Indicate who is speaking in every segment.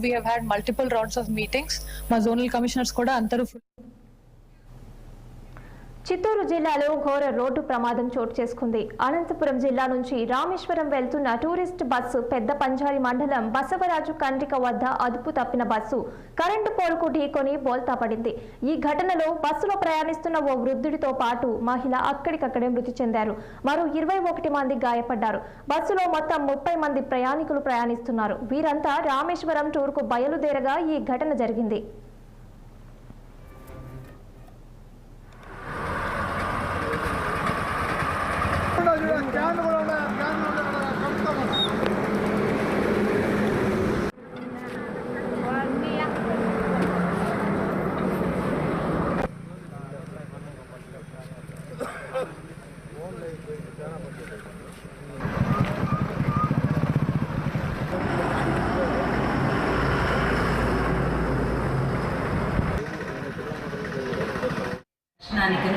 Speaker 1: we have had multiple rounds of meetings. మా zonal commissioners కూడా అందరూ.
Speaker 2: చిత్తూరు జిల్లాలో ఘోర రోడ్డు ప్రమాదం చోటు చేసుకుంది. అనంతపురం జిల్లా నుంచి రామేశ్వరం వెళ్తున్న టూరిస్ట్ బస్సు పెద్ద పంజారి మండలం బసవరాజు కండ్రిక వద్ద అదుపు తప్పిన బస్సు కరెంటు పోల్కు ఢీకొని బోల్తా పడింది. ఈ ఘటనలో బస్సులో ప్రయాణిస్తున్న ఓ వృద్ధుడితో పాటు మహిళ అక్కడికక్కడే మృతి చెందారు. మరో 21 మంది గాయపడ్డారు. బస్సులో మొత్తం 30 మంది ప్రయాణికులు ప్రయాణిస్తున్నారు. వీరంతా రామేశ్వరం టూర్కు బయలుదేరగా ఈ ఘటన జరిగింది.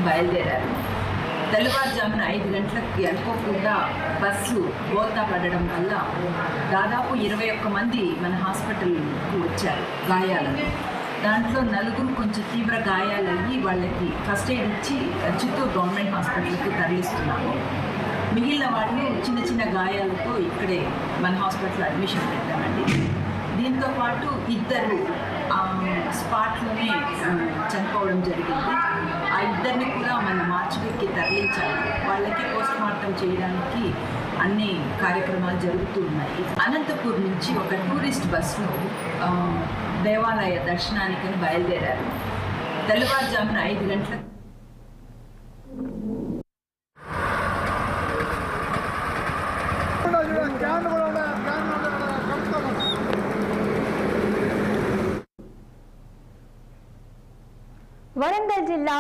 Speaker 3: బయలుదేరారు. తెల్లవారుజామున 5 గంటలకి అనుకోకుండా బస్సు బోల్తా పడడం వల్ల దాదాపు 21 మంది మన హాస్పిటల్కు వచ్చారు గాయాలను. దాంట్లో 4 కొంచెం తీవ్ర గాయాలయ్యి వాళ్ళకి ఫస్ట్ ఎయిడ్ ఇచ్చి చిత్తూరు గవర్నమెంట్ హాస్పిటల్కి తరలిస్తున్నాము. మిగిలిన వాళ్ళు చిన్న చిన్న గాయాలతో ఇక్కడే మన హాస్పిటల్లో అడ్మిషన్ పెట్టామండి. దీంతో పాటు 2 స్పాట్లోనే చనిపోవడం జరిగింది. ఆ 2 కూడా మన మార్చుకి తరలించాలి. వాళ్ళకి పోస్ట్ మార్టం చేయడానికి అన్ని కార్యక్రమాలు జరుగుతూ ఉన్నాయి. అనంతపూర్ నుంచి ఒక టూరిస్ట్ బస్సులో దేవాలయ దర్శనానికి బయలుదేరారు. తెల్లవారుజామున 5 గంటలకు
Speaker 2: వరంగల్ జిల్లా